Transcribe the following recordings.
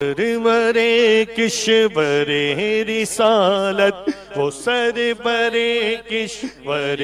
سرورِ کشور رسالت، وہ سرور کشور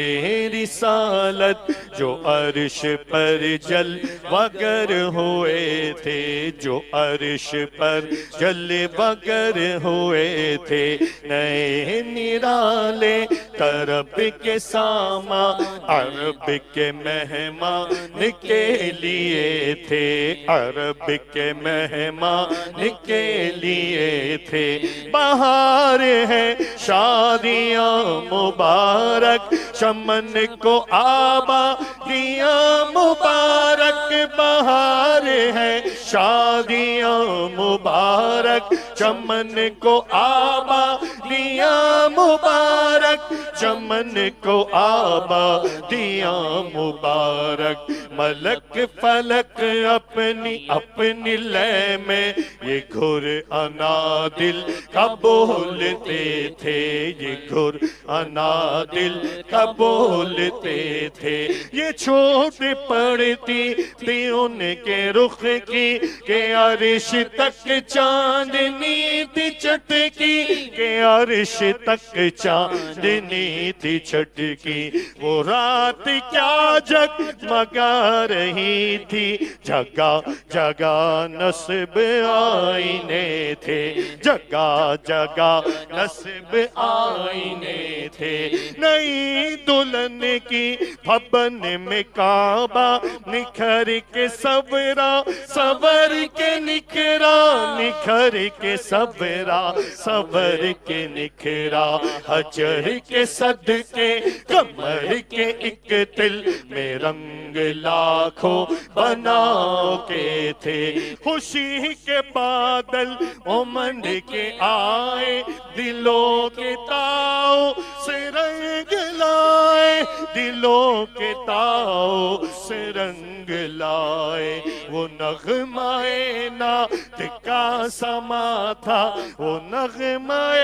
رسالت جو عرش پر جلوگر ہوئے تھے، جو عرش پر جلوگر ہوئے تھے، نئے نرالے طرب کے ساما عرب کے مہمان کے لیے تھے، عرب کے مہمان کے لیے تھے۔ بہار ہے شادیاں مبارک، چمن کو آبادیاں مبارک، بہار ہے شادیاں مبارک، چمن کو آبادیاں مبارک، چمن کو آبادیاں مبارک۔ ملک فلک اپنی لے میں یہ گھر انادل کا بولتے تھے، یہ گھر انادل کا بولتے تھے۔ یہ چھوٹ پڑتی تھی ان کے رخ کی کہ عرش تک چاندنی تھی چٹکی، کہ عرش تک چاندنی تھی چٹکی۔ وہ رات کیا جگمگا رہی تھی، جگہ جگہ نصب آئینے تھے، جگہ جگہ نصب آئینے تھے۔ نئی دلہن کی بھون میں کعبہ نکھر کے سورا، سور کے نکھرا، نکھر کے سورا، سور کے نکھرا۔ حجر کے صدقے کمر کے ایک تل میں رنگ لاکھوں بناؤ کے تھے۔ خوشی کے بادل امنڈ کے آئے، دلوں کے تاؤ سے رنگ لائے، دلوں کے تاؤ سے رنگ لائے۔ وہ نغمہ نعت کا سما تھا، وہ نغمہ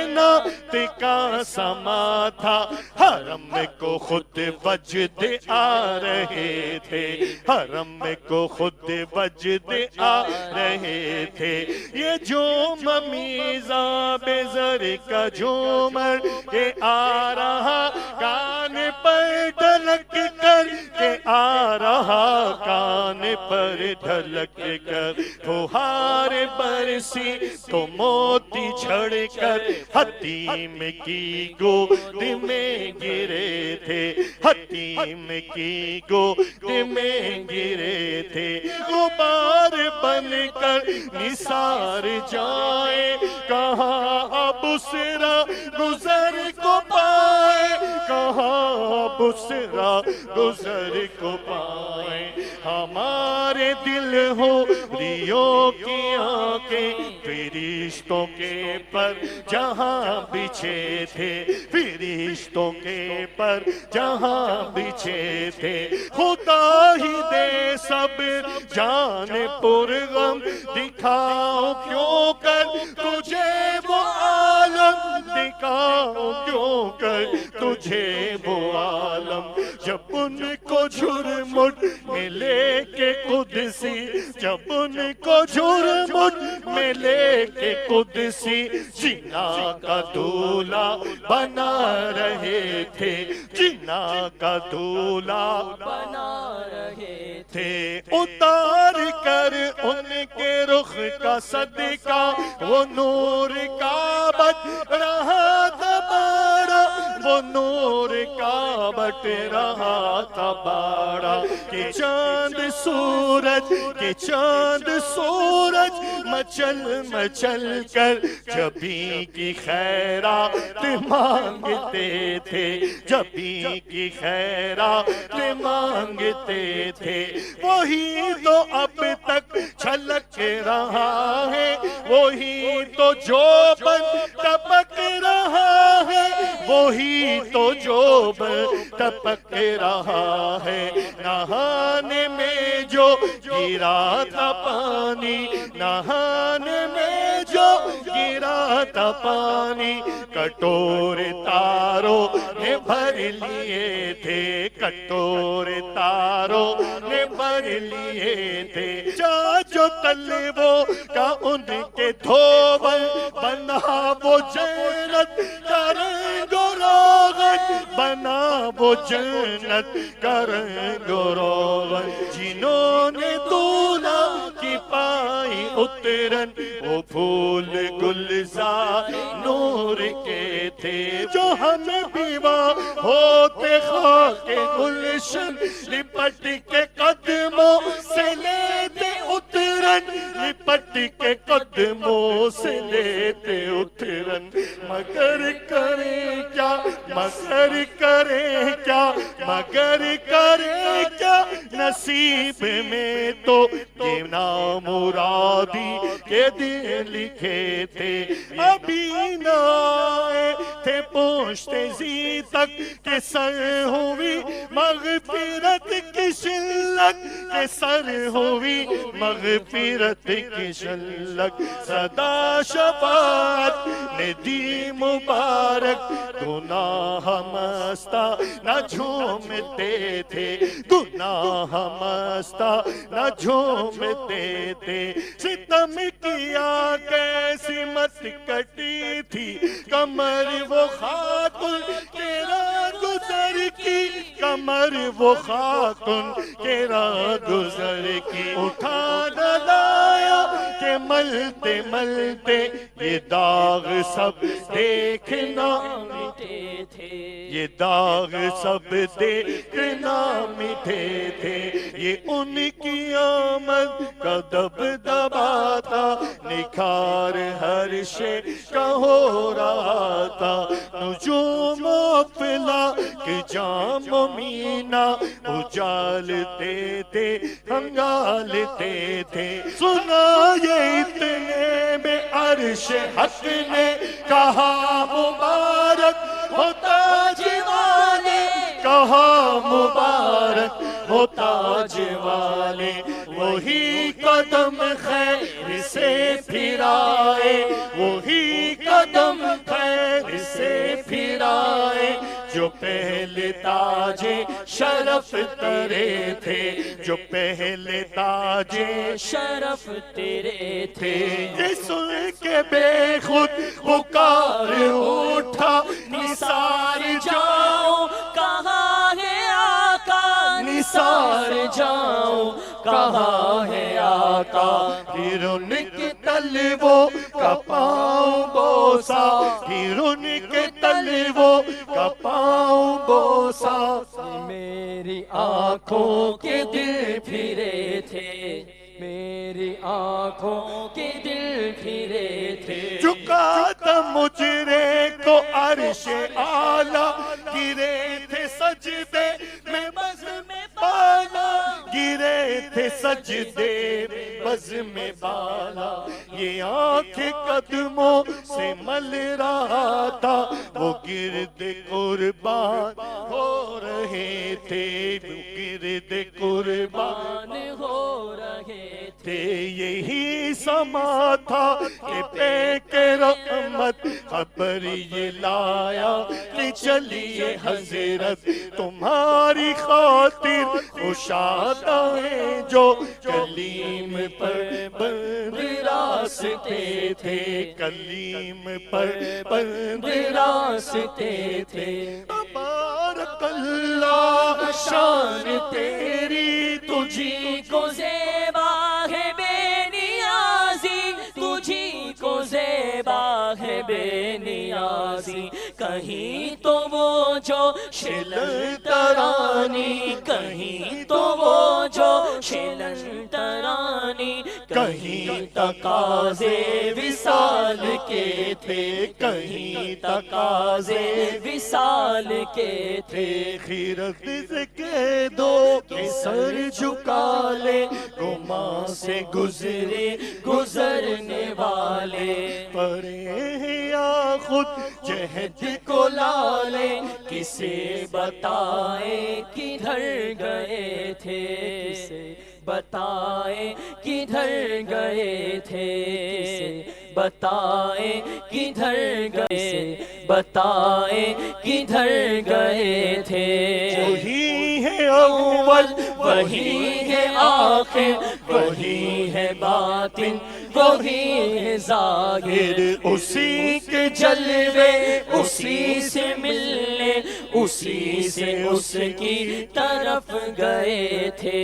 نعت کا سما تھا۔ حرم کو خود وجد آ رہے تھے، حرم کو خود وجد آ رہے تھے۔ یہ جوم میزاب زر کا جومر کہ آ رہا کان پر ڈھلک کر، کہ آ رہا کان پر ڈھلک کر۔ فہار برسی تو موتی جھڑ کر حتیم کی گود میں گرے تھے، حتیم کی گود میں گرے تھے۔ غبار بن کر نثار جائے، کہاں بسرا گزر کو پائے، کہاں بسرا گزر کو پائے۔ ہمارے دل ہو ریوں کی آنکھیں فرشتوں کے پر جہاں بچھے تھے، فرشتوں کے پر جہاں بچھے تھے۔ خدا ہی دے صبر جان پرغم، دکھاؤ کیوں کر تجھے وہ عالم، دکھاؤ کیوں کر تجھے وہ عالم۔ جب ان کو جھرمٹ میں لے کے قدسی، جب ان کو جھرمٹ میں لے کے قدسی، جنا کا دولہ بنا رہے تھے، جنا کا دولہ بنا رہے تھے۔ اتار کر ان کے رخ کا صدقہ وہ نور کا بٹ رہا تھا بارہ، وہ نور کا بٹ رہا تھا بارہ۔ کہ چاند سورج، کہ چاند سورج مچل مچل کر جبیں کی خیرات مانگتے تھے، جبیں کی خیرات مانگتے تھے۔ وہی تو اب تک چھلک رہا ہے، وہی تو جو بن ٹپک رہا ہے، وہی تو جو بن ٹپک رہا ہے۔ نہانے میں جو گرا تھا پانی، نہانے میں جو گرا گرا تھا پانی کٹورے تاروں نے بھر لیے تھے کٹورے تاروں نے بھر لیے تھے جو طلبوں کا ان کے دھوبل بنا وہ جنت کا رنگ و روغن بنا وہ جنت کا رنگ و روغن جنہوں نے دولہا کی پائی اترن وہ پھول گلزار نور کے تھے جو ہمیں بیوہ ہوتے خاک گلشن لپٹ کے قدموں سے لیتے اترن لپٹ کے قدموں سے لیتے اترن مگر کریں کیا مگر کریں کیا مگر کریں کیا نصیب میں تو یہ نامرادی کے دن لکھے تھے ابھی نہ آئے تھے پوچھتے زی تک کہ سر ہوئی مغفرت کی شلک کہ سر ہوئی مغفرت کی شلک صدا شفاعت نے دی مبارک گناہ مستہ نہ جھومتے تھے گناہ مستہ نہ جھومتے تھے ستم کیا کیسی مت کٹی تھی کمر وہ خاتون کے راہ گزر کی کمر وہ خاتون کے راہ گزر کی اٹھا نہ لایا کہ ملتے ملتے یہ داغ سب دیکھنا مٹے تھے یہ داغ سب دیکھنا مٹے تھے یہ ان کی آمد کا دبدبا تھا نکھار ہر شے کا ہو رہا تھا نجوم افلا کہ جام و مینا اجالتے تھے ہنگالتے تھے سنا یہ اتنے میں عرش حق نے کہا مبارک ہو تاج والے کہا مبارک ہو تاج والے وہی قدم خیر سے پھرائے وہی قدم خیر سے پھرائے جو پہلے تاج شرف ترے تھے جو پہلے تاج شرف تیرے تھے یہ سن کے بے خود پکار اٹھا نثار جاؤ کہاں ہے آقا نثار جاؤ کہاں ہے آقا پھر ان کے طلبوں کا پاؤں بوسا پھر ان کے طلبوں کا پاؤں بوسا میری آنکھوں کے دل پھرے تھے میری آنکھوں کے دل پھرے تھے جھکا تھا مجرے کو عرش اعلیٰ گرے تھے سجدے میں بزم بالا گرے تھے سجدے بزم بالا یہ آنکھیں قدموں سے مل رہا تھا وہ گرد قربان ہو رہے تھے وہ گرد قربان ہو رہے تھے یہی سما تھا کہ پیک رحمت خبر یہ لایا کہ چلیے حضرت تمہاری خاطر خوشادہ ہیں جو کلیم پر بند راستے تھے کلیم پر بند راستے تھے تبارک اللہ شان تیری تجھی کو زیبا ہے بے نیازی تجھی کو زیبا ہے بے نیازی کہیں تو وہ جو شلن ترانی کہیں تو وہ جو شلن ترانی کہیں تقاضے وصال کے تھے کہیں تقاضے وصال کے تھے خیرت سے کہہ دو کہ سر جھکا لے گماں سے گزرے گزرنے والے پڑے ہیں یا خود جہد کو لالے کسے بتائے کدھر گئے تھے کسے بتائے کدھر گئے تھے بتائیں کدھر گئے، بتائیں کدھر گئے تھے۔ وہی ہے اول وہی ہے آخر، وہی ہے باطن، وہی ہے ظاہر، اسی کے جلوے اسی سے ملنے، اسی سے اس کی طرف گئے تھے۔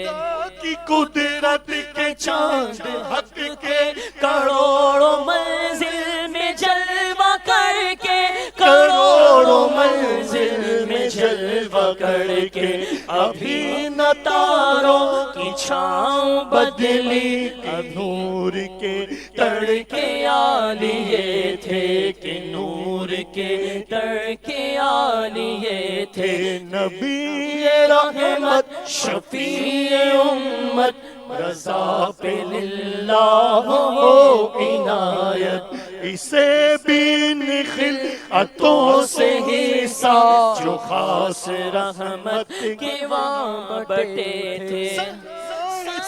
خدا کی قدرت کے چاند حق کے کروڑوں منزل میں جلوہ کر کے، کروڑوں منزل میں جلوہ کر کے ابھی نہ تاروں کی چھاؤں بدلی، نور کے تڑکے آ لیے تھے، کہ نور کے تڑکے آ لیے تھے۔ نبی رحمت شفیع امت، رضا پہ للہ ہو عنایت، اسے بین خلعتوں سے حصہ جو خاص رحمت کے وہاں بٹے تھے۔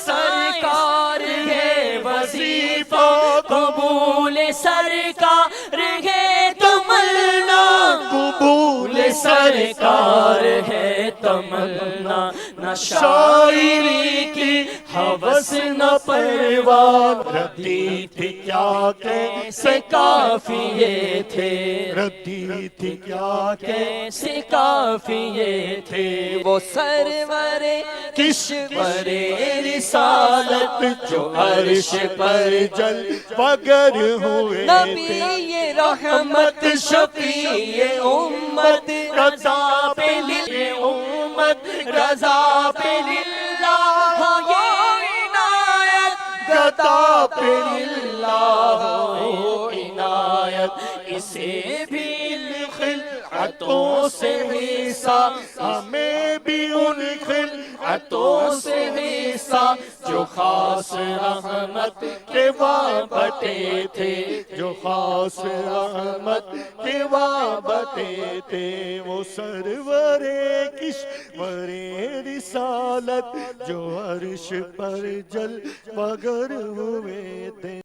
سرکار ہے وظیفہ قبول، سرکار ہے تمنا قبول، سرکار ہے تمنا، نہ شاعری کی ہوس نہ پروان، ردی تھی کیا کیسے کافیے تھے، ردی تھی کیا کیسے کافیے تھے۔ وہ سرور کشور رسالت جو عرش پر جل بگر ہوئے نبی رحمت شفیع امت، رضا پہ امت، رضا پہ للہ یہ عنایت، گدا پہ ہو عنایت، اسے بھی خلعتوں سے حصہ، ہمیں بھی ان خلعتوں سے حصہ، جو خاص رحمت کے وہاں بٹے تھے، جو خاص رحمت کے وابطے تھے، وہ سرور کشور رسالت جو عرش پر جل بگر ہوئے تھے۔